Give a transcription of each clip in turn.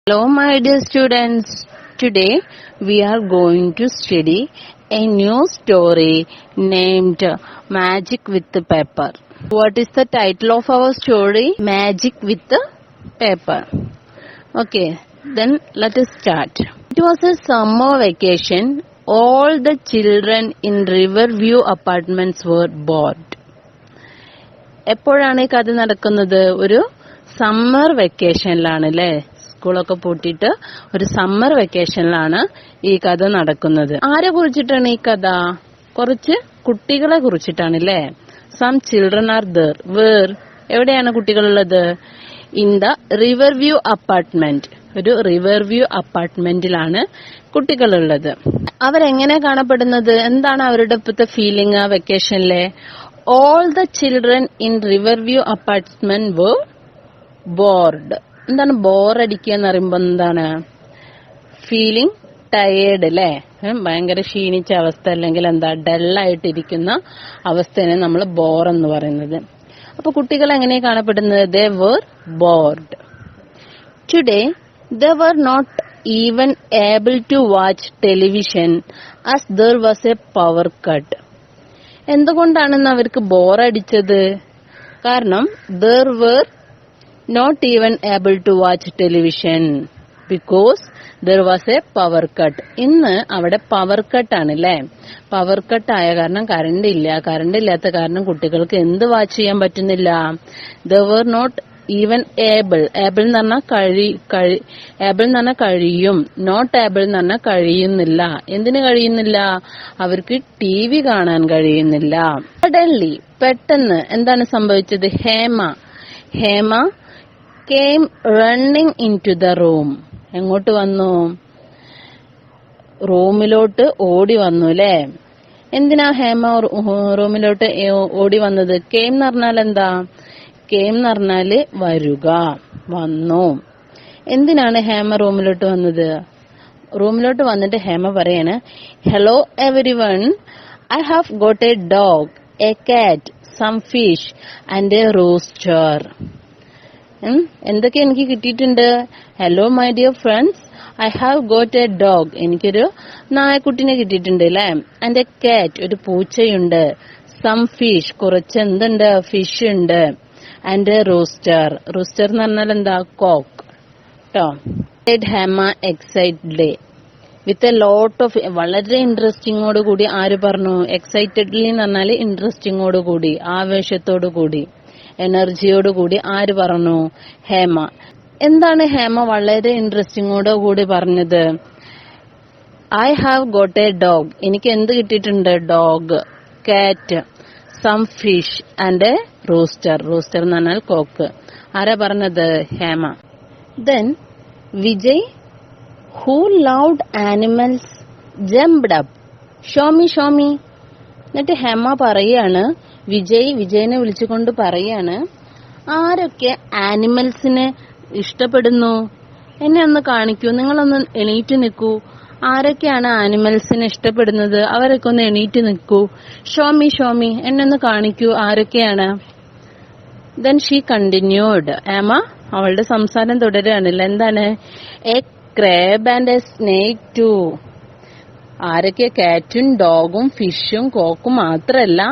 Hello my dear students, today we are going to study a new story named Magic with the Paper. What is the title of our story? Magic with the Paper. Okay, then let us start. It was a summer vacation. All the children in Riverview apartments were bored. എപ്പോഴാണ് ഈ കഥ നടക്കുന്നത്? ഒരു summer വെക്കേഷനിലാണ് അല്ലേ? സ്കൂളൊക്കെ പൂട്ടിയിട്ട് ഒരു summer വെക്കേഷനിലാണ് ഈ കഥ നടക്കുന്നത്. ആരെ കുറിച്ചിട്ടാണ് ഈ കഥ? കുറച്ച് കുട്ടികളെ കുറിച്ചിട്ടാണ് അല്ലേ? Some children are there. Where? എവിടെയാണ് കുട്ടികളുള്ളത്? In the river view apartment. ഒരു റിവർവ്യൂ അപ്പാർട്ട്മെന്റിലാണ് കുട്ടികളുള്ളത്. അവരെങ്ങനെ കാണപ്പെടുന്നത്? എന്താണ് അവരുടെ ഇപ്പോഴത്തെ ഫീലിംഗ് വെക്കേഷനിലെ? All the children in Riverview apartment were bored. എന്താണ് ബോറടിക്കുക എന്ന് പറയുമ്പോൾ? എന്താണ്? ഫീലിംഗ് ടയേർഡ് അല്ലേ? ഭയങ്കര ക്ഷീണിച്ച അവസ്ഥ അല്ലെങ്കിൽ എന്താ ഡള്ളായിട്ടിരിക്കുന്ന അവസ്ഥയാണ് നമ്മൾ ബോർ എന്ന് പറയുന്നത്. അപ്പൊ കുട്ടികൾ എങ്ങനെ കാണപ്പെടുന്നത്? They were bored. Today they were not even able to watch television as there was a power cut. എന്തുകൊണ്ടാണെന്ന് അവർക്ക് ബോറടിച്ചത്? കാരണം there were not even able to watch television because there was a power cut. ഇന്ന് അവിടെ power cut ആണ് അല്ലേ? Power cut ആയ കാരണം current ഇല്ല. കറണ്ട് ഇല്ലാത്ത കാരണം കുട്ടികൾക്ക് എന്ത് വാച്ച് ചെയ്യാൻ പറ്റുന്നില്ല? they were not even able. able എന്ന് പറഞ്ഞാൽ able എന്ന് പറഞ്ഞാൽ കഴിയും. not able എന്ന് പറഞ്ഞാൽ കഴിയുന്നില്ല. എന്തിനു കഴിയുന്നില്ല? അവർക്ക് TV കാണാൻ കഴിയുന്നില്ല. Suddenly, പെട്ടെന്ന് എന്താണ് സംഭവിച്ചത്? Hema came running into the room. എങ്ങോട്ട് വന്നു? റൂമിലോട്ട് ഓടി വന്നു അല്ലേ? എന്തിനാ ഹേമ റൂമിലോട്ട് ഓടി വന്നത്? came എന്ന് പറഞ്ഞാൽ എന്താ? came എന്ന് പറഞ്ഞാല് വരുക, വന്നു. എന്തിനാണ് ഹേമ റൂമിലോട്ട് വന്നത്? റൂമിലോട്ട് വന്നിട്ട് ഹേമ പറയാണ്, hello everyone, I have got a dog, a cat, some fish and a rooster. എന്തൊക്കെ എനിക്ക് കിട്ടിയിട്ടുണ്ട്? Hello my dear friends, I have got a dog, എനിക്കൊരു നായക്കുട്ടിനെ കിട്ടിയിട്ടുണ്ട് അല്ലേ? ആൻഡ് എ കാറ്റ്, ഒരു പൂച്ചയുണ്ട്. സം ഫിഷ്, കുറച്ച് എന്തുണ്ട്? ഫിഷ് ഉണ്ട്. ആൻഡ് എ റൂസ്റ്റർ, റൂസ്റ്റർ എന്ന് പറഞ്ഞാൽ എന്താ? കോക്ക് ട്ടോ. Hema excitedly with a lot of, വളരെ ഇൻട്രസ്റ്റിങ്ങോട് കൂടി. ആര് പറഞ്ഞു? എക്സൈറ്റഡ്ലി എന്ന് പറഞ്ഞാൽ ഇൻട്രസ്റ്റിങ്ങോട് കൂടി, ആവേശത്തോടു കൂടി, എനർജിയോട് കൂടി. ആര് പറഞ്ഞു? ഹേമ. എന്താണ് ഹേമ വളരെ ഇൻട്രസ്റ്റിങ്ങോട് കൂടി പറഞ്ഞത്? I have got a dog, എനിക്ക് എന്ത് കിട്ടിയിട്ടുണ്ട്? Dog, cat, some fish and a rooster. Rooster എന്ന് പറഞ്ഞാൽ കോക്ക്. ആരാ പറഞ്ഞത്? Hema. Then Vijay, who loved animals, jumped up, show me show me. എന്നിട്ട് ഹേമ പറയാണ്, വിജയനെ വിളിച്ചുകൊണ്ട് പറയാണ്, ആരൊക്കെ ആനിമൽസിനെ ഇഷ്ടപ്പെടുന്നു? എന്നെ ഒന്ന് കാണിക്കൂ, നിങ്ങളൊന്ന് എണീറ്റ് നിൽക്കൂ. ആരൊക്കെയാണ് ആനിമൽസിനെ ഇഷ്ടപ്പെടുന്നത്? അവരൊക്കെ ഒന്ന് എണീറ്റ് നിൽക്കൂ. ഷോമി, എന്നെ ഒന്ന് കാണിക്കൂ, ആരൊക്കെയാണ്? Then she continued. ഹേമ അവളുടെ സംസാരം തുടരുകയാണല്ലോ. എന്താണ്? A crab and a snake too. ആരൊക്കെ? കാറ്റും ഡോഗും ഫിഷും കോക്കും മാത്രല്ല,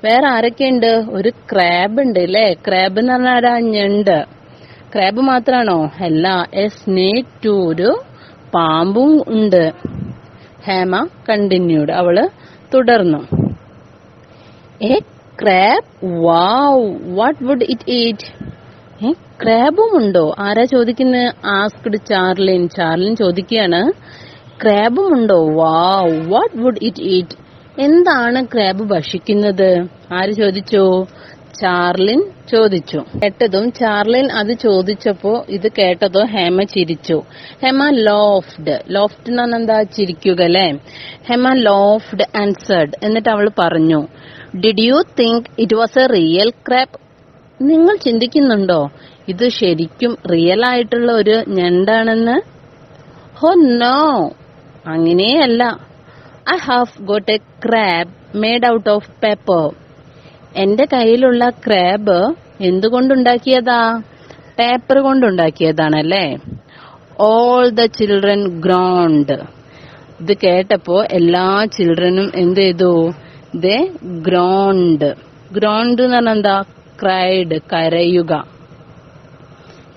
വേറെ ആരൊക്കെയുണ്ട്? ഒരു ക്രാബ് ഉണ്ട് അല്ലേ? ക്രാബ് എന്ന് പറഞ്ഞാൽ ആരാ? ഞണ്ട്. ക്രാബ് മാത്രാണോ? അല്ല. എ സ്നേക്ക് ടു, ഒരു പാമ്പും ഉണ്ട്. ഹേമ കണ്ടിന്യൂഡ്, അവള് തുടർന്നു. A crab, wow, what would it eat? ക്രാബും ഉണ്ടോ? ആരാ ചോദിക്കുന്നത്? Asked Charlene. ചാർലിൻ ചോദിക്കുകയാണ്, ക്രാബും ഉണ്ടോ? Wow, what would it eat? എന്താണ് ക്രാബ് ഭക്ഷിക്കുന്നത്? ആര് ചോദിച്ചു? ചാർലിൻ ചോദിച്ചു. കേട്ടതും ചാർലിൻ അത് ചോദിച്ചപ്പോ ഇത് കേട്ടതോ ഹേമ ചിരിച്ചു. ഹേമ ലോഫ്ഡ്. ലോഫ്ഡ് എന്ന് പറഞ്ഞാൽ എന്താ? ചിരിക്കുക അല്ലെ? Hema laughed answered. എന്നിട്ട് അവൾ പറഞ്ഞു, did you think it was A real crab? നിങ്ങൾ ചിന്തിക്കുന്നുണ്ടോ ഇത് ശരിക്കും റിയൽ ആയിട്ടുള്ള ഒരു ഞണ്ടാണെന്ന്? ഹോ നോ, അങ്ങനെയല്ല. I have got a crab made out of paper. എന്റെ കയ്യിലുള്ള ക്രാബ് എന്തുകൊണ്ടുണ്ടാക്കിയതാ? പേപ്പർ കൊണ്ടുണ്ടാക്കിയതാണല്ലേ? All the children groaned. ഇത് കേട്ടപ്പോ എല്ലാ ചിൽഡ്രനും എന്ത് ചെയ്തു? They groaned. Groaned എന്ന് പറഞ്ഞാൽ എന്താ? Cried, കരയുക.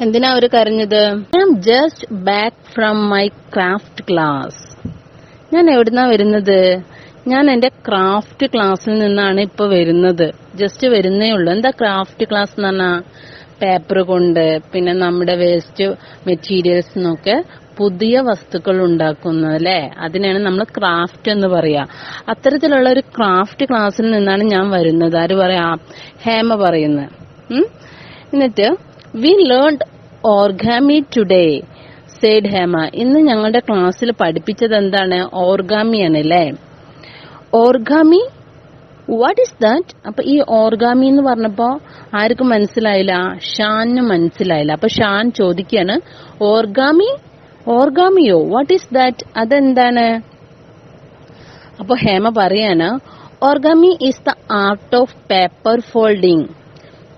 എന്തിനാ അവര് കരഞ്ഞത്? I am just back from my craft class. ഞാൻ എവിടുന്നാ വരുന്നത്? ഞാൻ എന്റെ ക്രാഫ്റ്റ് ക്ലാസ്സിൽ നിന്നാണ് ഇപ്പൊ വരുന്നത്. ജസ്റ്റ് വരുന്നേ ഉള്ളൂ. എന്താ ക്രാഫ്റ്റ് ക്ലാസ് എന്ന് പറഞ്ഞാ? പേപ്പർ കൊണ്ട് പിന്നെ നമ്മുടെ വേസ്റ്റ് മെറ്റീരിയൽസ് എന്നൊക്കെ പുതിയ വസ്തുക്കൾ ഉണ്ടാക്കുന്നത് അല്ലെ, അതിനാണ് നമ്മൾ ക്രാഫ്റ്റ് എന്ന് പറയാ. അത്തരത്തിലുള്ള ഒരു ക്രാഫ്റ്റ് ക്ലാസ്സിൽ നിന്നാണ് ഞാൻ വരുന്നത്. ആര് പറയാ? ഹേമ പറയുന്നത്. എന്നിട്ട് V learned origami today said Hema. ഇന്ന് ഞങ്ങളുടെ ക്ലാസ്സിൽ പഠിപ്പിച്ചത് എന്താണ്? ഓർഗാമിയാണ് അല്ലേ. Origami, what is that? അപ്പൊ ഈ ഓർഗാമി എന്ന് പറഞ്ഞപ്പോ ആർക്കും മനസ്സിലായില്ല, ഷാന് മനസ്സിലായില്ല. അപ്പൊ ഷാൻ ചോദിക്കാണ്, ഓർഗാമി? ഓർഗാമിയോ? What is that? അതെന്താണ്? അപ്പൊ ഹേമ പറയാണ്, origami is the art of paper folding.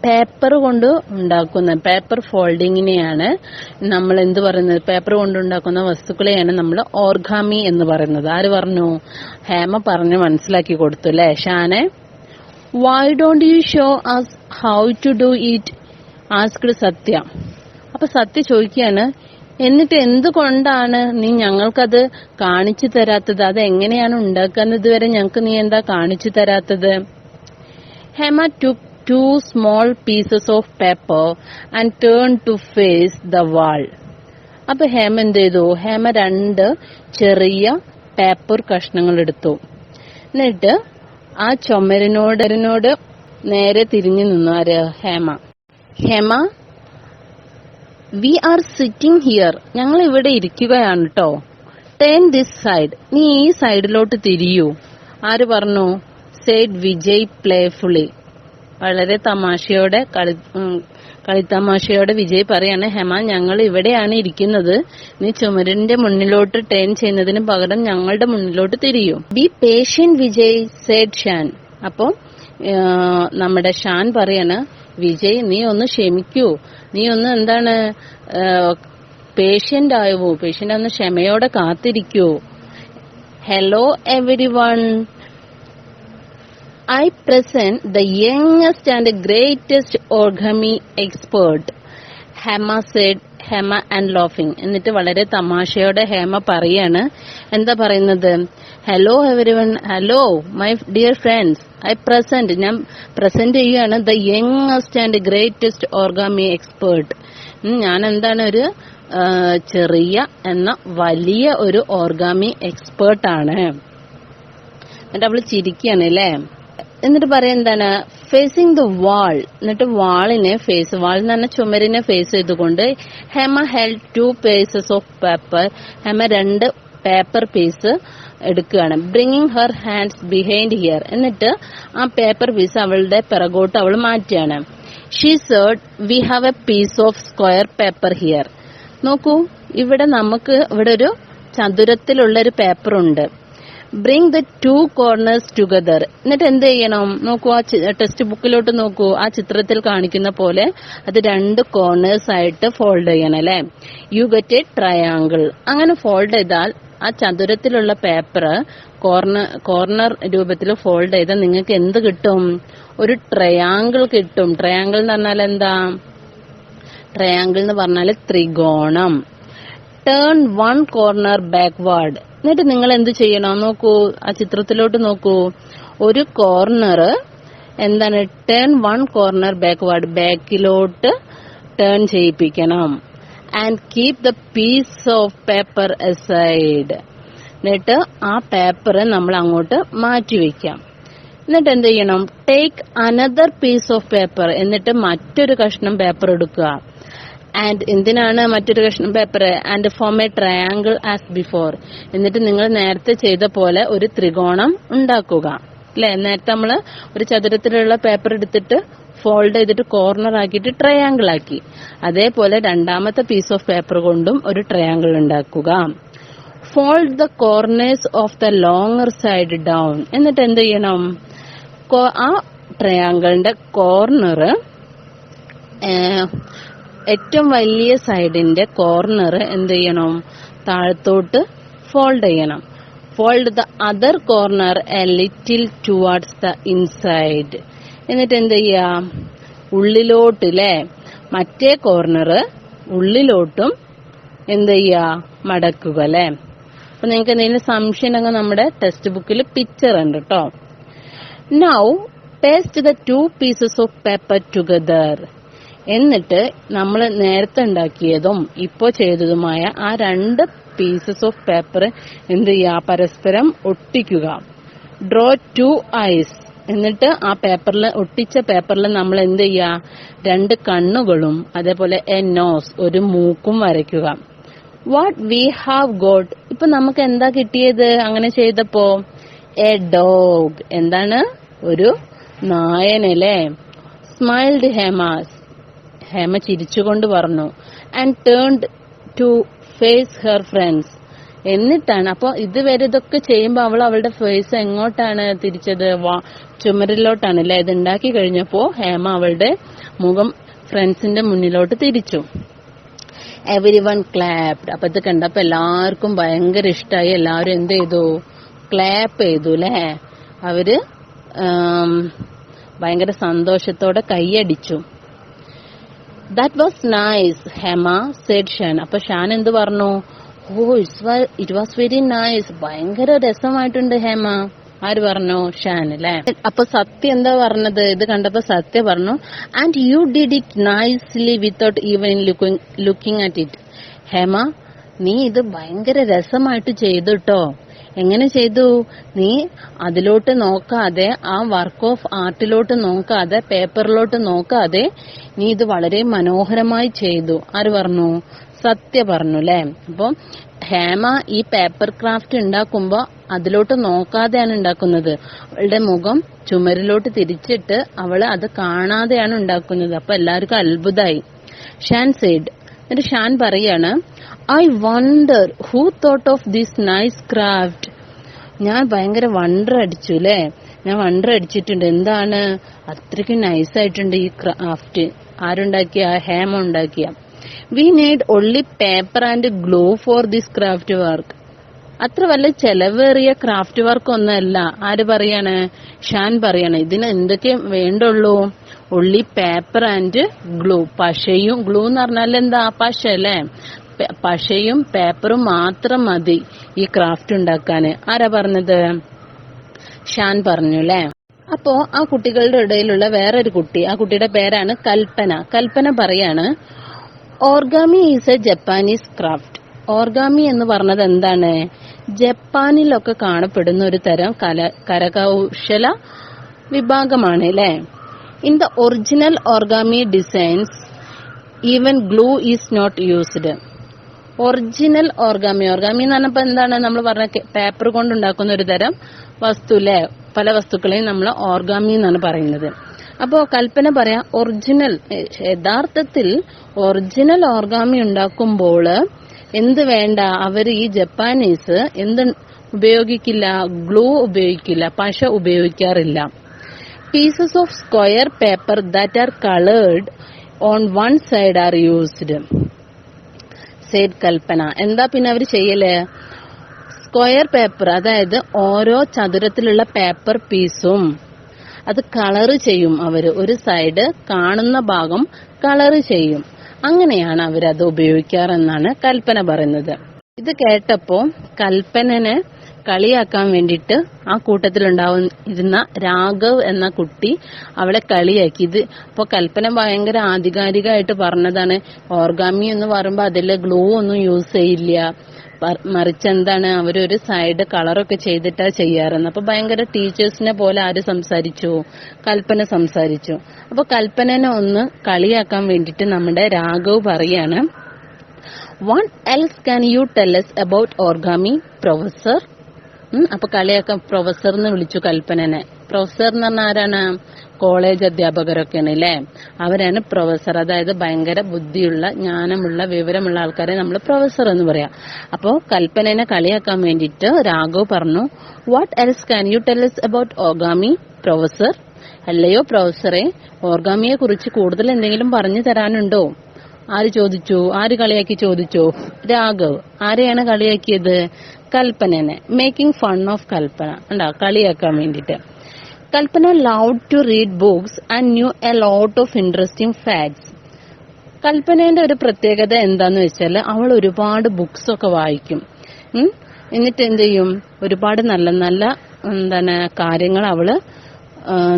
Paper കൊണ്ട് ഉണ്ടാക്കുന്ന പേപ്പർ ഫോൾഡിങ്ങിനെയാണ് നമ്മൾ എന്ത് പറയുന്നത്? പേപ്പർ കൊണ്ടുണ്ടാക്കുന്ന വസ്തുക്കളെയാണ് നമ്മൾ ഓർഗാമി എന്ന് പറയുന്നത്. ആര് പറഞ്ഞു? ഹേമ പറഞ്ഞ് മനസ്സിലാക്കി കൊടുത്തു അല്ലെ ഷാനെ. Why don't you show us how to do it asked Satya. അപ്പൊ സത്യ ചോദിക്കുകയാണ്, എന്നിട്ട് എന്തുകൊണ്ടാണ് നീ ഞങ്ങൾക്കത് കാണിച്ചു തരാത്തത്? അത് എങ്ങനെയാണ് ഉണ്ടാക്കുന്നത് വരെ ഞങ്ങൾക്ക് നീ എന്താ കാണിച്ചു തരാത്തത്? Hema took 2 small pieces of paper and turned to face the wall. അപ്പൊ ഹേമ എന്ത് ചെയ്തു? ഹേമ 2 ചെറിയ പേപ്പർ കഷ്ണങ്ങൾ എടുത്തു. എന്നിട്ട് ആ ചുമരിനോട് നേരെ തിരിഞ്ഞു നിന്നു. ആര്? Hema. Hema, we are sitting here. ഞങ്ങൾ ഇവിടെ ഇരിക്കുകയാണ് കേട്ടോ. Turn this side. നീ ഈ സൈഡിലോട്ട് തിരിയൂ. ആര് പറഞ്ഞു? Said Vijay playfully. വളരെ തമാശയോടെ കളിത്തമാശയോടെ വിജയ് പറയാണ്, ഹേമ ഞങ്ങൾ ഇവിടെയാണ് ഇരിക്കുന്നത്. നീ ചുമരിന്റെ മുന്നിലോട്ട് ടേൺ ചെയ്യുന്നതിന് പകരം ഞങ്ങളുടെ മുന്നിലോട്ട് തിരിയൂ. Be patient Vijay said Shan. അപ്പൊ നമ്മുടെ ഷാൻ പറയാണ്, വിജയ് നീ ഒന്ന് ക്ഷമിക്കൂ, നീ ഒന്ന് എന്താണ് പേഷ്യന്റ് ആവൂ, പേഷ്യന്റ് ഒന്ന് ക്ഷമയോടെ കാത്തിരിക്കൂ. Hello every one, I present the youngest and greatest origami expert, Hema said, Hema and laughing. എന്നിട്ട് വളരെ തമാശയോടെ ഹേമ പറയാണ്, എന്താ പറയുന്നത്? Hello everyone, hello my dear friends, ഞാൻ പ്രസന്റ് ചെയ്യുകയാണ് the youngest and greatest origami expert. ഞാൻ എന്താണ്? ഒരു ചെറിയ എന്ന വലിയ ഒരു ഓർഗാമി എക്സ്പേർട്ടാണ്. എന്നിട്ട് അവള് ചിരിക്കുകയാണ് അല്ലേ. എന്നിട്ട് പറയാം എന്താണ്? Facing the wall. എന്നിട്ട് വാളിനെ വാൾ എന്ന് പറഞ്ഞ ചുമരിനെ ഫേസ് ചെയ്തുകൊണ്ട് Hema held 2 pieces of paper. Hema 2 paper piece എടുക്കുകയാണ്. Bringing her hands behind here. എന്നിട്ട് ആ പേപ്പർ പീസ് അവളുടെ പിറകോട്ട് അവൾ മാറ്റിയാണ്. She said, we have a piece of square paper here. നോക്കൂ, ഇവിടെ ഒരു ചതുരത്തിലുള്ള ഒരു പേപ്പർ ഉണ്ട്. Bring the 2 corners together. എന്നിട്ട് എന്ത് ചെയ്യണം? നോക്കൂ, ആ ടെക്സ്റ്റ് ബുക്കിലോട്ട് നോക്കൂ. ആ ചിത്രത്തിൽ കാണിക്കുന്ന പോലെ അത് 2 കോർണേഴ്സ് ആയിട്ട് ഫോൾഡ് ചെയ്യണം അല്ലെ. You get A triangle. അങ്ങനെ ഫോൾഡ് ചെയ്താൽ ആ ചതുരത്തിലുള്ള പേപ്പർ കോർണർ രൂപത്തിൽ ഫോൾഡ് ചെയ്താൽ നിങ്ങൾക്ക് എന്ത് കിട്ടും? ഒരു ട്രയാങ്കിൾ കിട്ടും. ട്രയാങ്കിൾ എന്ന് പറഞ്ഞാൽ എന്താ? ട്രയാങ്കിൾ എന്ന് പറഞ്ഞാൽ ത്രികോണം. Turn 1 corner backward. എന്നിട്ട് നിങ്ങൾ എന്ത് ചെയ്യണം? നോക്കൂ, ആ ചിത്രത്തിലോട്ട് നോക്കൂ. ഒരു കോർണർ എന്താണ്? ടേൺ 1 corner ബാക്ക്വേർഡ്, ബാക്കിലോട്ട് ടേൺ ചെയ്യിപ്പിക്കണം. And keep the piece of paper aside. എന്നിട്ട് ആ പേപ്പർ നമ്മൾ അങ്ങോട്ട് മാറ്റിവെക്കാം. എന്നിട്ട് എന്ത് ചെയ്യണം? Take another piece of paper. എന്നിട്ട് മറ്റൊരു കഷ്ണം പേപ്പർ എടുക്കുക. ആൻഡ് എന്തിനാണ് മറ്റൊരു കഷ്ണം paper? And form a triangle as before. എന്നിട്ട് നിങ്ങൾ നേരത്തെ ചെയ്ത പോലെ ഒരു ത്രികോണം ഉണ്ടാക്കുക അല്ലെ. നേരത്തെ നമ്മൾ ഒരു ചതുരത്തിലുള്ള പേപ്പർ എടുത്തിട്ട് ഫോൾഡ് ചെയ്തിട്ട് കോർണർ ആക്കിയിട്ട് ട്രയാങ്കിൾ ആക്കി. അതേപോലെ രണ്ടാമത്തെ പീസ് ഓഫ് പേപ്പർ കൊണ്ടും ഒരു ട്രയാങ്കിൾ ഉണ്ടാക്കുക. Fold the corners of the longer side down. എന്നിട്ട് എന്ത് ചെയ്യണം? ആ ട്രയാങ്കിളിന്റെ കോർണർ ഏറ്റവും വലിയ സൈഡിന്റെ കോർണർ എന്ത് ചെയ്യണം, താഴത്തോട്ട് ഫോൾഡ് ചെയ്യണം. Fold the other corner A little towards the inside. എന്നിട്ട് എന്ത് ചെയ്യാം, ഉള്ളിലോട്ട് അല്ലേ, മറ്റേ കോർണർ ഉള്ളിലോട്ടും എന്ത് ചെയ്യാ, മടക്കുക അല്ലെ. അപ്പൊ നിങ്ങൾക്ക് എന്തെങ്കിലും സംശയം ഉണ്ടെങ്കിൽ നമ്മുടെ ടെക്സ്റ്റ് ബുക്കിൽ പിക്ചർ ഉണ്ട് കേട്ടോ. Now paste the 2 pieces of paper together. എന്നിട്ട് നമ്മൾ നേരത്തെ ഉണ്ടാക്കിയതും ഇപ്പോ ചെയ്തതുമായ ആ 2 pieces ഓഫ് പേപ്പർ എന്ത് ചെയ്യാ, പരസ്പരം ഒട്ടിക്കുക. Draw 2 eyes. എന്നിട്ട് ആ പേപ്പറിൽ, ഒട്ടിച്ച പേപ്പറിൽ നമ്മൾ എന്ത് ചെയ്യാ, 2 കണ്ണുകളും അതേപോലെ എ നോസ്, ഒരു മൂക്കും വരയ്ക്കുക. What we have got. ഇപ്പൊ നമുക്ക് എന്താ കിട്ടിയത് അങ്ങനെ ചെയ്തപ്പോ? A dog. എന്താണ്? ഒരു നായനല്ലേ. സ്മൈൽഡ് ഹേമ ചിരിച്ചുകൊണ്ട് പറഞ്ഞു. And turned to face her friends. എന്നിട്ടാണ്, അപ്പൊ ഇതുവരെ ഇതൊക്കെ ചെയ്യുമ്പോ അവളുടെ ഫേസ് എങ്ങോട്ടാണ് തിരിച്ചത്? ചുമരിലോട്ടാണ് അല്ലെ. ഇത് ഉണ്ടാക്കി കഴിഞ്ഞപ്പോ ഹേമ അവളുടെ മുഖം ഫ്രണ്ട്സിന്റെ മുന്നിലോട്ട് തിരിച്ചു. Everyone clapped. അപ്പൊ ഇത് കണ്ടപ്പോ എല്ലാവർക്കും ഭയങ്കര ഇഷ്ടമായി. എല്ലാവരും എന്ത് ചെയ്തു? ക്ലാപ്പ് ചെയ്തു അല്ലെ. അവര് ഭയങ്കര സന്തോഷത്തോടെ കൈയടിച്ചു. That was nice Hema said Shan. അപ്പൊ ഷാൻ എന്ത് പറഞ്ഞു? Oh it was very nice. ഭയങ്കര രസമായിട്ടുണ്ട് ഹേമ. ആര് പറഞ്ഞു? ഷാൻ അല്ലെ. അപ്പൊ സത്യ എന്താ പറഞ്ഞത്? ഇത് കണ്ടപ്പോ സത്യ പറഞ്ഞു, and you did it nicely without even looking at it. Hema, നീ ഇത് ഭയങ്കര രസമായിട്ട് ചെയ്തു ട്ടോ. എങ്ങനെ ചെയ്തു? നീ അതിലോട്ട് നോക്കാതെ, ആ വർക്ക് ഓഫ് ആർട്ടിലോട്ട് നോക്കാതെ, പേപ്പറിലോട്ട് നോക്കാതെ നീ ഇത് വളരെ മനോഹരമായി ചെയ്തു. ആര് പറഞ്ഞു? സത്യ പറഞ്ഞു അല്ലെ. അപ്പൊ ഹേമ ഈ പേപ്പർ ക്രാഫ്റ്റ് ഉണ്ടാക്കുമ്പോ അതിലോട്ട് നോക്കാതെയാണ് ഉണ്ടാക്കുന്നത്. അവളുടെ മുഖം ചുമരിലോട്ട് തിരിച്ചിട്ട് അവള് അത് കാണാതെയാണ് ഉണ്ടാക്കുന്നത്. അപ്പൊ എല്ലാവർക്കും അത്ഭുതമായി. ഷാൻ സെയ്ഡ്. എന്നിട്ട് ഷാൻ പറയാണ്, I wonder who thought of this nice craft. ഞാൻ ഭയങ്കര വണ്ടർ അടിച്ചു അല്ലെ. ഞാൻ വണ്ടർ അടിച്ചിട്ടുണ്ട്. എന്താണ്? അത്രയ്ക്ക് നൈസായിട്ടുണ്ട് ഈ ക്രാഫ്റ്റ്. ആരുണ്ടാക്കിയ? ഹേമ ഉണ്ടാക്കിയ. We need only paper and glue for this craft work. അത്ര വല്ല ചെലവേറിയ ക്രാഫ്റ്റ് വർക്ക് ഒന്നല്ല. ആര് പറയാണ്? ഷാൻ പറയാണ്. ഇതിന് എന്തൊക്കെ വേണ്ടുള്ളൂ? Only paper and glue. പശയും, ഗ്ലൂ എന്ന് പറഞ്ഞാൽ എന്താ? പശ അല്ലെ. പശയും പേപ്പറും മാത്രം മതി ഈ ക്രാഫ്റ്റ് ഉണ്ടാക്കാന്. ആരാ പറഞ്ഞത്? ഷാൻ പറഞ്ഞു അല്ലെ. അപ്പോ ആ കുട്ടികളുടെ ഇടയിലുള്ള വേറൊരു കുട്ടി, ആ കുട്ടിയുടെ പേരാണ് കൽപ്പന. കൽപ്പന പറയാണ്, origami is A Japanese craft. Origami എന്ന് പറഞ്ഞത് എന്താണ്? ജപ്പാനിലൊക്കെ കാണപ്പെടുന്ന ഒരു തരം കരകൗശല വിഭാഗമാണ് അല്ലെ. In the original origami designs even glue is not used. Original origami എന്ന് പറഞ്ഞപ്പോ എന്താണ്? നമ്മൾ പറഞ്ഞ പേപ്പർ കൊണ്ടുണ്ടാക്കുന്ന ഒരു തരം വസ്തു അല്ലെ. പല വസ്തുക്കളെയും നമ്മൾ ഓർഗാമി എന്നാണ് പറയുന്നത്. അപ്പോ കൽപ്പന പറയാ, ഒറിജിനൽ, യഥാർത്ഥത്തിൽ ഒറിജിനൽ ഓർഗാമി ഉണ്ടാക്കുമ്പോൾ എന്ത് വേണ്ട? അവര് ഈ ജപ്പാനീസ് എന്ത് ഉപയോഗിക്കില്ല? ഗ്ലൂ ഉപയോഗിക്കില്ല, പശ ഉപയോഗിക്കാറില്ല. Pieces of square paper that are coloured on one side are used said Kalpana. എന്താ പിന്നെ അവര് ചെയ്യല്? സ്ക്വയർ പേപ്പർ, അതായത് ഓരോ ചതുരത്തിലുള്ള പേപ്പർ പീസും അത് കളറ് ചെയ്യും. അവര് ഒരു സൈഡ് കാണുന്ന ഭാഗം കളറ് ചെയ്യും. അങ്ങനെയാണ് അവരത് ഉപയോഗിക്കാറെന്നാണ് കൽപ്പന പറയുന്നത്. ഇത് കേട്ടപ്പോ കൽപ്പനനെ കളിയാക്കാൻ വേണ്ടിയിട്ട് ആ കൂട്ടത്തിലുണ്ടാവുന്ന രാഘവ് എന്ന കുട്ടി അവളെ കളിയാക്കി. ഇത് അപ്പൊ കൽപ്പന ഭയങ്കര ആധികാരികമായിട്ട് പറഞ്ഞതാണ്. ഓർഗാമി എന്ന് പറയുമ്പോ അതില് ഗ്ലൂ ഒന്നും യൂസ് ചെയ്യില്ല, മറിച്ച് എന്താണ്, അവരൊരു സൈഡ് കളറൊക്കെ ചെയ്തിട്ടാ ചെയ്യാറെന്ന്. അപ്പൊ ഭയങ്കര ടീച്ചേഴ്സിനെ പോലെ ആര് സംസാരിച്ചു? കൽപ്പന സംസാരിച്ചു. അപ്പൊ കൽപ്പനനെ ഒന്ന് കളിയാക്കാൻ വേണ്ടിയിട്ട് നമ്മുടെ രാഘവ് പറയാണ്, what else can you tell us about origami professor? അപ്പൊ കളിയാക്കാൻ പ്രൊഫസർ എന്ന് വിളിച്ചു കൽപ്പനനെ. പ്രൊഫസർ എന്ന് പറഞ്ഞാൽ ആരാണ്? കോളേജ് അധ്യാപകരൊക്കെയാണ് അല്ലെ. അവരാണ് പ്രൊഫസർ. അതായത് ഭയങ്കര ബുദ്ധിയുള്ള, ജ്ഞാനമുള്ള, വിവരമുള്ള ആൾക്കാരെ നമ്മൾ പ്രൊഫസർ എന്ന് പറയാം. അപ്പോ കൽപ്പനനെ കളിയാക്കാൻ വേണ്ടിയിട്ട് രാഘവ് പറഞ്ഞു, what else can you tell us about origami professor? അല്ലയോ പ്രൊഫസറെ, ഓർഗാമിയെ കുറിച്ച് കൂടുതൽ എന്തെങ്കിലും പറഞ്ഞു തരാനുണ്ടോ? ആര് ചോദിച്ചു? ആര് കളിയാക്കി ചോദിച്ചു? രാഘവ്. ആരെയാണ് കളിയാക്കിയത്? കൽപ്പനനെ. Making fun of Kalpana. ഉണ്ടാ, കളിയാക്കാൻ വേണ്ടിട്ട്. Kalpana loved to read books and knew a lot of interesting facts. കൽപ്പനേന്റെ ഒരു പ്രത്യേകത എന്താന്ന് വെച്ചാൽ അവൾ ഒരുപാട് ബുക്സ് ഒക്കെ വായിക്കും. എന്നിട്ട് എന്ത് ചെയ്യും? ഒരുപാട് നല്ല നല്ല കാര്യങ്ങൾ അവള്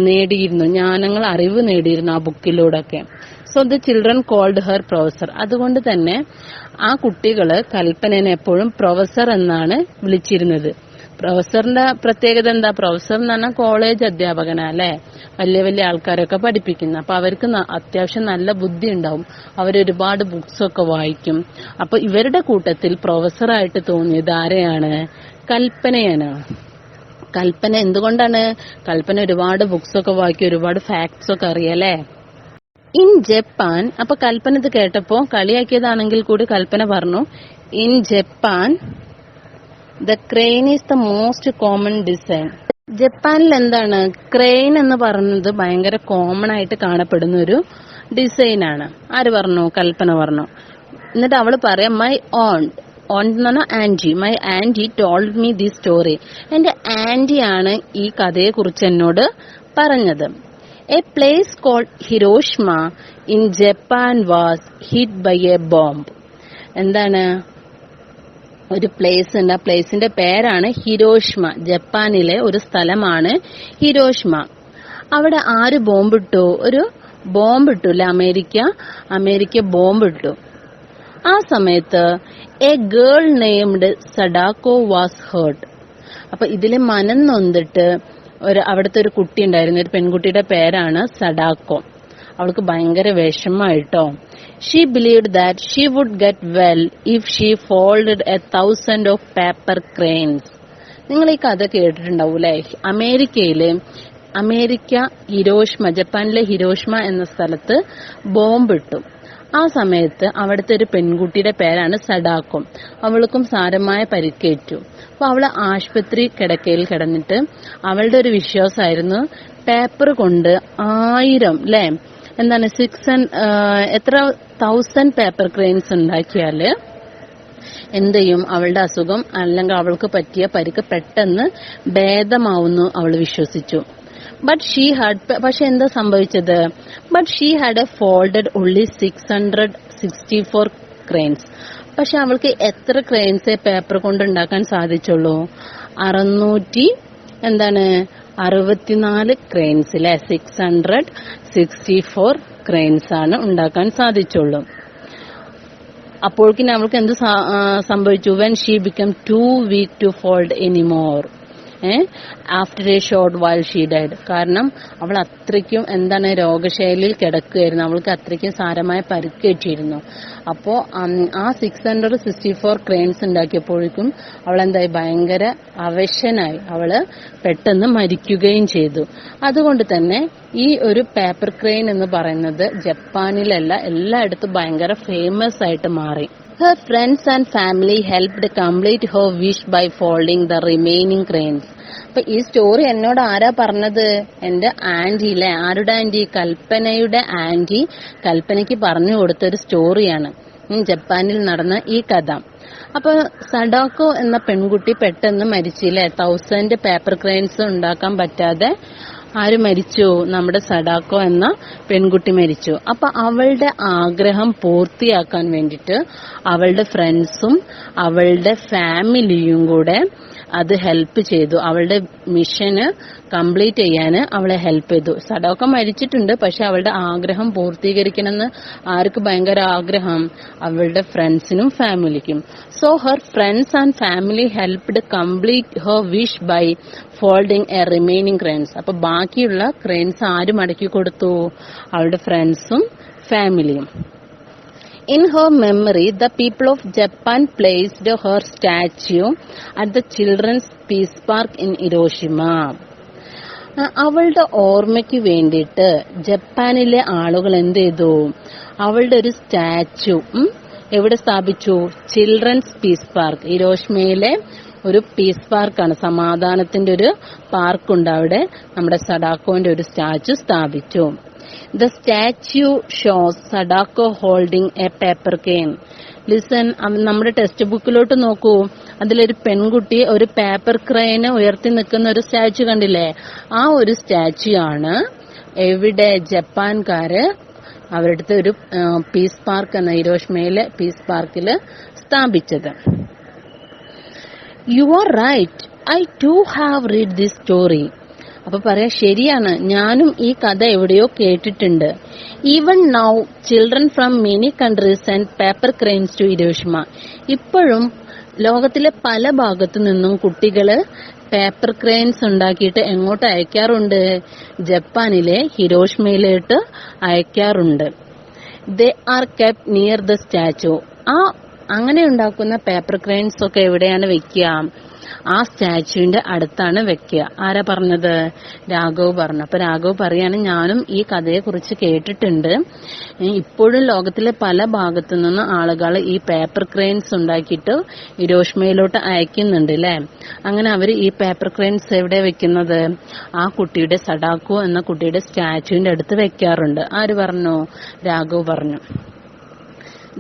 നേടിയിരുന്നു, ജ്ഞാനങ്ങൾ, അറിവ് നേടിയിരുന്നു ആ ബുക്കിലൂടെയൊക്കെ. So the children called her professor. അതുകൊണ്ട് തന്നെ ആ കുട്ടികള് കൽപ്പനനെ എപ്പോഴും പ്രൊഫസർ എന്നാണ് വിളിച്ചിരുന്നത്. പ്രൊഫസറിന്റെ പ്രത്യേകത എന്താ? പ്രൊഫസർ എന്ന് പറഞ്ഞാൽ കോളേജ് അധ്യാപകനാ അല്ലെ, വലിയ വലിയ ആൾക്കാരൊക്കെ പഠിപ്പിക്കുന്ന. അപ്പൊ അവർക്ക് അത്യാവശ്യം നല്ല ബുദ്ധി ഉണ്ടാവും, അവരൊരുപാട് ബുക്സ് ഒക്കെ വായിക്കും. അപ്പൊ ഇവരുടെ കൂട്ടത്തിൽ പ്രൊഫസറായിട്ട് തോന്നിയത് ആരെയാണ്? കൽപ്പനയാണ്. കൽപ്പന എന്തുകൊണ്ടാണ്? കൽപ്പന ഒരുപാട് ബുക്സ് ഒക്കെ വായിക്കും, ഒരുപാട് ഫാക്ട്സ് ഒക്കെ അറിയാലേ. In Japan. അപ്പൊ കൽപ്പന ഇത് കേട്ടപ്പോ കളിയാക്കിയതാണെങ്കിൽ കൂടി കൽപ്പന പറഞ്ഞു, in Japan the crane is the most common design. ജപ്പാനിൽ എന്താണ്? ക്രെയിൻ എന്ന് പറയുന്നത് ഭയങ്കര കോമൺ ആയിട്ട് കാണപ്പെടുന്ന ഒരു ഡിസൈനാണ്. ആര് പറഞ്ഞു? കൽപ്പന പറഞ്ഞു. എന്നിട്ട് അവള് പറയാം, മൈ ഓണ്ട് എന്ന് പറഞ്ഞാൽ aunty. My aunty told me the story. എന്റെ ആന്റിയാണ് ഈ കഥയെ കുറിച്ച് എന്നോട് പറഞ്ഞത്. A place called Hiroshima in Japan was hit by a bomb. എന്താണ്? ഒരു പ്ലേസ് ഉണ്ട്, ആ പ്ലേസിന്റെ പേരാണ് ഹിരോഷിമ. ജപ്പാനിലെ ഒരു സ്ഥലമാണ് ഹിരോഷിമ. അവിടെ ആര് ബോംബിട്ടു? ഒരു ബോംബിട്ടു അല്ലെ, അമേരിക്ക ബോംബിട്ടു. ആ സമയത്ത് a girl named Sadako was hurt. അപ്പൊ ഇതില് മനം നൊന്നിട്ട് അവിടുത്തെ ഒരു കുട്ടി ഉണ്ടായിരുന്നു, ഒരു പെൺകുട്ടിയുടെ പേരാണ് സഡാക്കോ. അവൾക്ക് ഭയങ്കര വിഷമായിട്ടോ. She believed that she would get well if she folded 1,000 of paper cranes. നിങ്ങൾ ഈ കഥ കേട്ടിട്ടുണ്ടാവൂലേ? അമേരിക്ക ഹിരോഷിമ, ജപ്പാനിലെ ഹിരോഷിമ എന്ന സ്ഥലത്ത് ബോംബിട്ടു. ആ സമയത്ത് അവിടുത്തെ ഒരു പെൺകുട്ടിയുടെ പേരാണ് സഡാക്കോ. അവൾക്കും സാരമായ പരിക്കേറ്റു. അപ്പൊ അവള് ആശുപത്രി കിടക്കയിൽ കിടന്നിട്ട് അവളുടെ ഒരു വിശ്വാസമായിരുന്നു, പേപ്പർ കൊണ്ട് 1000 അല്ലെ, എന്താണ് 1,000 പേപ്പർ ക്രെയിൻസ് ഉണ്ടാക്കിയാല് എന്ത് ചെയ്യും? അവളുടെ അസുഖം അല്ലെങ്കിൽ അവൾക്ക് പറ്റിയ പരിക്ക് പെട്ടെന്ന് ഭേദമാവുന്നു അവൾ വിശ്വസിച്ചു. പക്ഷെ എന്താ സംഭവിച്ചത്? She had A folded only 664 cranes. പക്ഷെ അവൾക്ക് എത്ര ക്രെയിൻസ് പേപ്പർ കൊണ്ട് ഉണ്ടാക്കാൻ സാധിച്ചുള്ളൂ? 664 ക്രെയിൻസ് അല്ലെ, 664 ക്രെയിൻസ് ആണ് ഉണ്ടാക്കാൻ സാധിച്ചുള്ളൂ. അപ്പോഴേക്കും അവൾക്ക് എന്ത് സംഭവിച്ചു? When she become too weak to fold anymore after a short while she died. കാരണം അവൾ അത്രയ്ക്കും രോഗശൈലിയിൽ കിടക്കുകയായിരുന്നു, അവൾക്ക് അത്രയ്ക്കും സാരമായ പരിക്കേറ്റിരുന്നു. അപ്പോ ആ 664 ക്രെയിൻസ് ഉണ്ടാക്കിയപ്പോഴേക്കും അവൾ ഭയങ്കര അവശനായി, അവള് പെട്ടെന്ന് മരിക്കുകയും ചെയ്തു. അതുകൊണ്ട് തന്നെ ഈ ഒരു പേപ്പർ ക്രെയിൻ എന്ന് പറയുന്നത് ജപ്പാനിലല്ല, എല്ലായിടത്തും ഭയങ്കര ഫേമസ് ആയിട്ട് മാറി. Her friends and family helped complete her wish by folding the remaining cranes. അപ്പൊ ഈ സ്റ്റോറി എന്നോട് ആരാ പറഞ്ഞത്? എന്റെ ആന്റി അല്ലെ. ആരുടെ ആന്റി? കൽപ്പനയുടെ ആന്റി കൽപ്പനയ്ക്ക് പറഞ്ഞു കൊടുത്തൊരു സ്റ്റോറിയാണ് ജപ്പാനിൽ നടന്ന ഈ കഥ. അപ്പൊ സഡാക്കോ എന്ന പെൺകുട്ടി പെട്ടെന്ന് മരിച്ചില്ലേ, 1000 പേപ്പർ ക്രെയിൻസ് ഉണ്ടാക്കാൻ പറ്റാതെ. ആര് മരിച്ചു? നമ്മുടെ സഡാക്കോ എന്ന പെൺകുട്ടി മരിച്ചു. അപ്പൊ അവളുടെ ആഗ്രഹം പൂർത്തിയാക്കാൻ വേണ്ടിട്ട് അവളുടെ ഫ്രണ്ട്സും അവളുടെ ഫാമിലിയും കൂടെ അത് ഹെൽപ്പ് ചെയ്തു. അവളുടെ മിഷന് കംപ്ലീറ്റ് ചെയ്യാന് അവളെ ഹെൽപ്പ് ചെയ്തു. സഡാക്കോ മരിച്ചിട്ടുണ്ട്, പക്ഷെ അവളുടെ ആഗ്രഹം പൂർത്തീകരിക്കണമെന്ന് ആർക്ക് ഭയങ്കര ആഗ്രഹം? അവളുടെ ഫ്രണ്ട്സിനും ഫാമിലിക്കും. So her friends and family helped complete her wish by folding a remaining cranes. അപ്പൊ ബാക്കിയുള്ള ക്രെയിൻസ് ആര് മടക്കി കൊടുത്തു? അവളുടെ ഫ്രണ്ട്സും ഫാമിലിയും. In her memory, the people of Japan placed her statue at the Children's Peace Park in Hiroshima. അവളുടെ ഓർമ്മയ്ക്ക് വേണ്ടിയിട്ട് ജപ്പാനിലെ ആളുകൾ എന്ത് ചെയ്തു? അവളുടെ ഒരു സ്റ്റാച്ചു എവിടെ സ്ഥാപിച്ചു? Children's piece park. ഹിരോഷിമയിലെ ഒരു പീസ് പാർക്കാണ്, സമാധാനത്തിന്റെ ഒരു പാർക്കുണ്ട്. അവിടെ നമ്മുടെ സഡാക്കോന്റെ ഒരു സ്റ്റാച്ചു സ്ഥാപിച്ചു. The statue shows Sadako holding a paper cane. Listen, നമ്മുടെ ടെക്സ്റ്റ് ബുക്കിലോട്ട് നോക്കൂ. അതിലൊരു പെൺകുട്ടി ഒരു പേപ്പർ ക്രെയിന് ഉയർത്തി നിൽക്കുന്ന ഒരു സ്റ്റാച്യു കണ്ടില്ലേ? ആ ഒരു സ്റ്റാച്യു ആണ് എവിടെ ജപ്പാൻകാര് അവരുടെ അടുത്ത് ഒരു പീസ് പാർക്ക് എന്ന ഹിരോഷിമയിലെ പീസ് പാർക്കിൽ സ്ഥാപിച്ചത്. You are right, I too have read this story. അപ്പൊ പറയാ, ശരിയാണ്, ഞാനും ഈ കഥ എവിടെയോ കേട്ടിട്ടുണ്ട്. Even now children from many countries send paper cranes to Hiroshima. ഇപ്പോഴും ലോകത്തിലെ പല ഭാഗത്തു നിന്നും കുട്ടികള് പേപ്പർ ക്രെയിൻസ് ഉണ്ടാക്കിയിട്ട് എങ്ങോട്ട് അയക്കാറുണ്ട്? ജപ്പാനിലെ ഹിരോഷിമയിലോട്ട് അയക്കാറുണ്ട്. They are kept near the statue. അങ്ങനെ ഉണ്ടാക്കുന്ന പേപ്പർ ക്രെയിൻസ് ഒക്കെ എവിടെയാണ് വെക്കുക? ആ സ്റ്റാച്യുവിന്റെ അടുത്താണ് വെക്കുക. ആരാ പറഞ്ഞത്? രാഘവ് പറഞ്ഞു. അപ്പൊ രാഘവ് പറയാണ്, ഞാനും ഈ കഥയെ കുറിച്ച് കേട്ടിട്ടുണ്ട്. ഇപ്പോഴും ലോകത്തിലെ പല ഭാഗത്തു നിന്ന് ആളുകൾ ഈ പേപ്പർ ക്രെയിൻസ് ഉണ്ടാക്കിയിട്ട് ഹിരോഷിമയിലോട്ട് അയക്കുന്നുണ്ട് അല്ലെ. അങ്ങനെ അവര് ഈ പേപ്പർ ക്രെയിൻസ് എവിടെ വെക്കുന്നത്? ആ കുട്ടിയുടെ സഡാക്കോ എന്ന കുട്ടിയുടെ സ്റ്റാച്യുവിന്റെ അടുത്ത് വെക്കാറുണ്ട്. ആര് പറഞ്ഞു? രാഘവ് പറഞ്ഞു.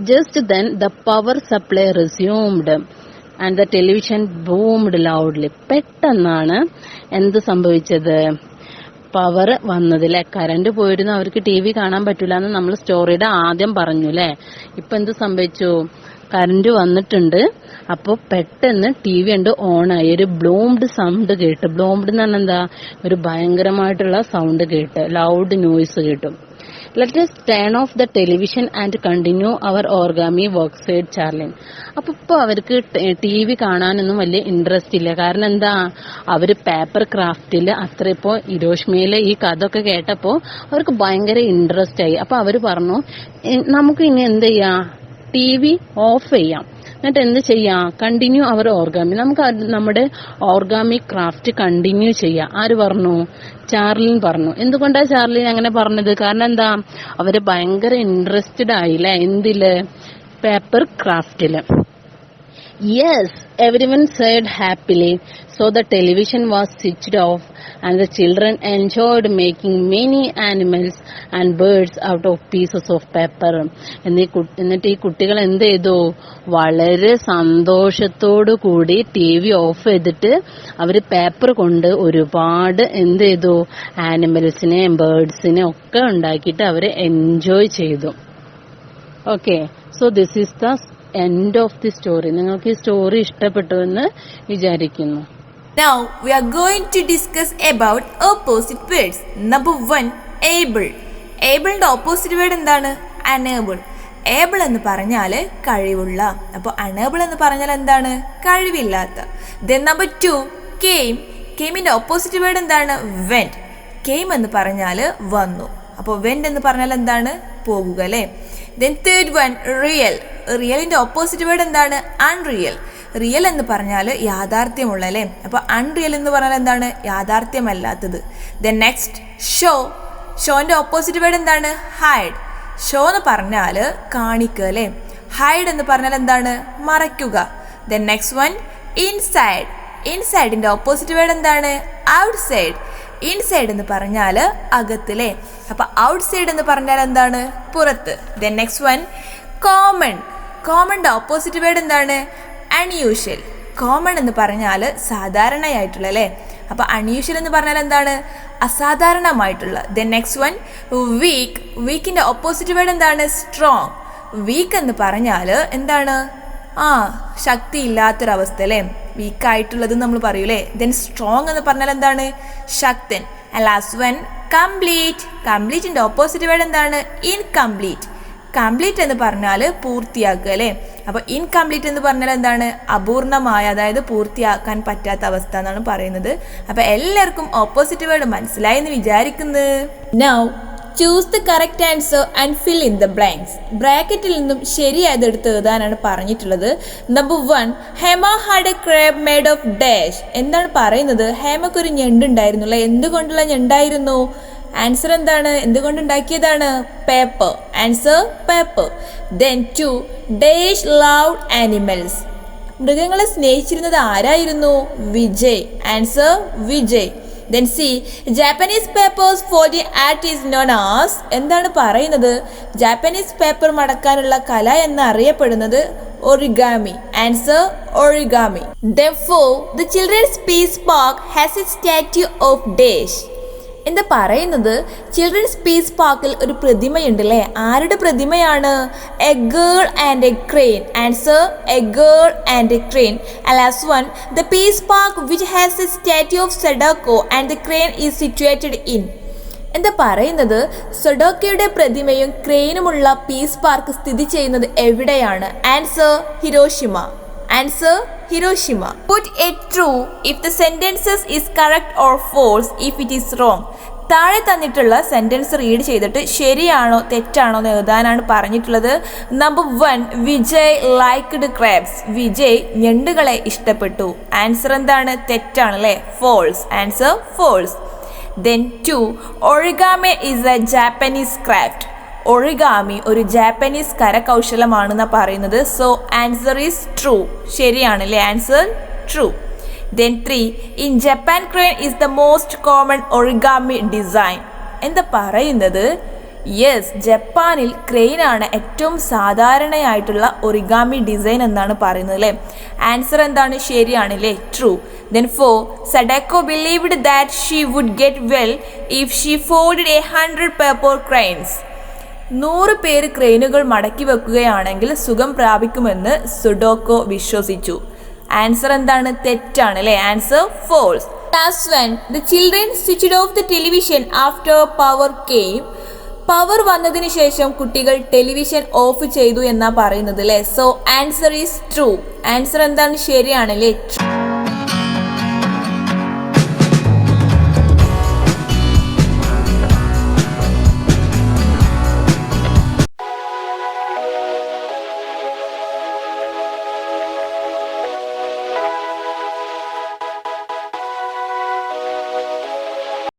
Just then the power supply resumed and the television boomed loudly. പെട്ടെന്നാണ് എന്ത് സംഭവിച്ചത്? പവർ വന്നതില്ലേ. കറണ്ട് പോയിരുന്നു, അവർക്ക് ടി വി കാണാൻ പറ്റൂല എന്ന് നമ്മൾ സ്റ്റോറിയുടെ ആദ്യം പറഞ്ഞു അല്ലെ. ഇപ്പൊ എന്ത് സംഭവിച്ചു? കറണ്ട് വന്നിട്ടുണ്ട്. അപ്പൊ പെട്ടെന്ന് ടി വി ഉണ്ട് ഓണായി. ഒരു ബ്ലൂംഡ് സൗണ്ട് കേട്ട്. ബ്ലൂംഡ് എന്ന് പറഞ്ഞാൽ എന്താ? ഒരു ഭയങ്കരമായിട്ടുള്ള സൗണ്ട് കേട്ട്, ലൗഡ് നോയ്സ് കേട്ടു. Let us turn off the television and continue our origami work, said Charlene. അപ്പൊ ഇപ്പൊ അവർക്ക് ടി വി കാണാനൊന്നും വലിയ ഇൻട്രസ്റ്റ് ഇല്ല. കാരണം എന്താ? അവര് പേപ്പർ ക്രാഫ്റ്റില് അത്ര ഇപ്പോ ഹിരോഷിമയിലെ ഈ കഥ ഒക്കെ കേട്ടപ്പോ അവർക്ക് ഭയങ്കര ഇൻട്രസ്റ്റ് ആയി. അപ്പൊ അവര് പറഞ്ഞു, നമുക്ക് ഇനി എന്ത് ചെയ്യാം? ടി വി ഓഫ് ചെയ്യാം. എന്നിട്ട് എന്ത് ചെയ്യാം? Continue our origami. നമുക്ക് നമ്മുടെ ഓർഗാമി ക്രാഫ്റ്റ് കണ്ടിന്യൂ ചെയ്യാം. ആര് പറഞ്ഞു? ചാർലിൻ പറഞ്ഞു. എന്തുകൊണ്ടാ ചാർലിൻ അങ്ങനെ പറഞ്ഞത്? കാരണം എന്താ? അവര് ഭയങ്കര ഇൻട്രസ്റ്റഡ് ആയില്ലേ എന്തില്? Paper ക്രാഫ്റ്റില്. Yes, everyone said happily. So the television was switched off and the children enjoyed making many animals and birds out of pieces of paper. എന്നിട്ട് ഈ കുട്ടികൾ എന്ത് ചെയ്തു? വളരെ സന്തോഷത്തോടു കൂടി ടി വി ഓഫ് ചെയ്തിട്ട് അവര് പേപ്പർ കൊണ്ട് ഒരുപാട് എന്ത് ചെയ്തു? ആനിമൽസിനെ ബേർഡ്സിനെ ഒക്കെ ഉണ്ടാക്കിയിട്ട് അവര് എൻജോയ് ചെയ്തു. Okay, so this is the end of the story. നിങ്ങൾക്ക് ഈ സ്റ്റോറി ഇഷ്ടപ്പെട്ടു എന്ന് വിചാരിക്കുന്നു. Now we are going to discuss about opposite words. Number 1, able. Ableന്റെ opposite word എന്താണ്? unable. able എന്ന് പറഞ്ഞാൽ കഴിവുള്ള. അപ്പോൾ unable എന്ന് പറഞ്ഞാൽ എന്താണ്? കഴിവില്ലാത്ത. Then number 2, came. cameന്റെ opposite word എന്താണ്? went. came എന്ന് പറഞ്ഞാൽ വന്നു. അപ്പോൾ went എന്ന് പറഞ്ഞാൽ എന്താണ്? പോകുക അല്ലേ. Then third one, real. റിയലിന്റെ ഓപ്പോസിറ്റ് വേർഡ് എന്താണ്? അൺറിയൽ. റിയൽ എന്ന് പറഞ്ഞാൽ യാഥാർത്ഥ്യമുള്ള അല്ലേ. അപ്പൊ അൺറിയൽ എന്ന് പറഞ്ഞാൽ എന്താണ്? യാഥാർത്ഥ്യമല്ലാത്തത്. Then next show. ഷോന്റെ ഓപ്പോസിറ്റ് വേർഡ് എന്താണ്? ഹൈഡ്. ഷോ എന്ന് പറഞ്ഞാൽ കാണിക്കുക അല്ലേ. ഹൈഡ് എന്ന് പറഞ്ഞാൽ എന്താണ്? മറയ്ക്കുക. Then next one, inside. ഇൻസൈഡിന്റെ ഓപ്പോസിറ്റ് വേർഡ് എന്താണ്? ഔട്ട്സൈഡ്. ഇൻസൈഡ് എന്ന് പറഞ്ഞാൽ അകത്തിലെ. അപ്പൊ ഔട്ട്സൈഡ് എന്ന് പറഞ്ഞാൽ എന്താണ്? പുറത്ത്. Then next one, common. കോമണിന്റെ ഓപ്പോസിറ്റ് വേർഡ് എന്താണ്? അൺയൂഷ്വൽ. കോമൺ എന്ന് പറഞ്ഞാൽ സാധാരണയായിട്ടുള്ള അല്ലേ. അപ്പൊ അൺയൂഷ്വൽ എന്ന് പറഞ്ഞാൽ എന്താണ്? അസാധാരണമായിട്ടുള്ള. Then next one, weak. വീക്കിന്റെ ഓപ്പോസിറ്റ് വേർഡ് എന്താണ്? സ്ട്രോങ്. വീക്ക് എന്ന് പറഞ്ഞാൽ എന്താണ്? ശക്തി ഇല്ലാത്തൊരവസ്ഥ അല്ലേ. വീക്കായിട്ടുള്ളത് നമ്മൾ പറയൂലേ. ദെൻ സ്ട്രോങ് എന്ന് പറഞ്ഞാൽ എന്താണ്? ശക്തൻ. Last one, complete. കംപ്ലീറ്റിന്റെ ഓപ്പോസിറ്റ് വേർഡ് എന്താണ്? ഇൻകംപ്ലീറ്റ്. കംപ്ലീറ്റ് എന്ന് പറഞ്ഞാൽ പൂർത്തിയാക്കുക അല്ലേ. അപ്പൊ ഇൻകംപ്ലീറ്റ് എന്ന് പറഞ്ഞാൽ എന്താണ്? അപൂർണമായ, അതായത് പൂർത്തിയാക്കാൻ പറ്റാത്ത അവസ്ഥ എന്നാണ് പറയുന്നത്. അപ്പൊ എല്ലാവർക്കും ഓപ്പോസിറ്റ് വേർഡ് മനസ്സിലായി എന്ന് വിചാരിക്കുന്നു. Now choose the correct answer and fill in the blanks. ബ്രാക്കറ്റിൽ നിന്നും ശരിയായത് എടുത്ത് എഴുതാനാണ് പറഞ്ഞിട്ടുള്ളത്. Number 1, Hema had a crab made of dash. എന്താണ് പറയുന്നത്? ഹേമക്ക് ഒരു ഞണ്ടുണ്ടായിരുന്നു അല്ലെ. എന്തുകൊണ്ടുള്ള ഞണ്ടായിരുന്നു? ആൻസർ എന്താണ്? എന്തുകൊണ്ടുണ്ടാക്കിയതാണ്? Paper. Answer paper. Then 2, dash loved animals. മൃഗങ്ങളെ സ്നേഹിച്ചിരുന്നത് ആരായിരുന്നു? Vijay. Answer Vijay. Then see, Japanese papers folding art is known as, എന്താണ് പറയുന്നത്? ജാപ്പനീസ് പേപ്പർ മടക്കാനുള്ള കല എന്നറിയപ്പെടുന്നത് origami. Answer, origami. Therefore, the children's peace park has a statue of dash. എന്താ പറയുന്നത്? Children's piece പാർക്കിൽ ഒരു പ്രതിമയുണ്ടല്ലേ? ആരുടെ പ്രതിമയാണ്? A girl and a crane. Answer, a girl and a crane. Last one, the peace park which has a statue of Sadako and the crane is situated in. എന്താ പറയുന്നത്? സഡോക്കയുടെ പ്രതിമയും ക്രെയിനുമുള്ള piece park സ്ഥിതി ചെയ്യുന്നത് എവിടെയാണ്? Answer, Hiroshima. Answer, Hiroshima. Put it true if the sentences is correct or false if it is wrong. താഴെ തന്നിട്ടുള്ള sentence read ചെയ്തിട്ട് ശരിയാണോ തെറ്റാണോ എന്ന് എഴുതാനാണ് പറഞ്ഞിട്ടുള്ളത്. Number 1, Vijay liked crabs. Vijay ഞണ്ടുകളെ ഇഷ്ടപ്പെട്ടു. ആൻസർ എന്താണ്? തെറ്റാണ് അല്ലേ? False. Answer, false. Then 2, origami is a Japanese craft. Origami ഒരു ജാപ്പനീസ് കരകൗശലമാണെന്ന് പറയുന്നത്. So answer is true. ശരിയാണല്ലേ? Answer true. Then 3, in Japan crane is the most common origami design. എന്താ പറയുന്നത്? യെസ്, ജപ്പാനിൽ ക്രെയിൻ ആണ് ഏറ്റവും സാധാരണയായിട്ടുള്ള ഒറിഗാമി ഡിസൈൻ എന്നാണ് പറയുന്നത് അല്ലേ? ആൻസർ എന്താണ്? ശരിയാണല്ലേ? True. Then 4, Sadako believed that she would get well if she folded 100 paper cranes. 100 പേര് ക്രെയിനുകൾ മടക്കി വെക്കുകയാണെങ്കിൽ സുഖം പ്രാപിക്കുമെന്ന് സുഡോക്കോ വിശ്വസിച്ചു. ആൻസർ എന്താണ്? തെറ്റാണ് അല്ലേ? Answer, false. Last one, the children switched off the television after power came. Power വന്നതിന് ശേഷം കുട്ടികൾ ടെലിവിഷൻ ഓഫ് ചെയ്തു എന്നാ പറയുന്നത് അല്ലേ? So answer is true. Answer എന്താണ്? ശരിയാണല്ലേ?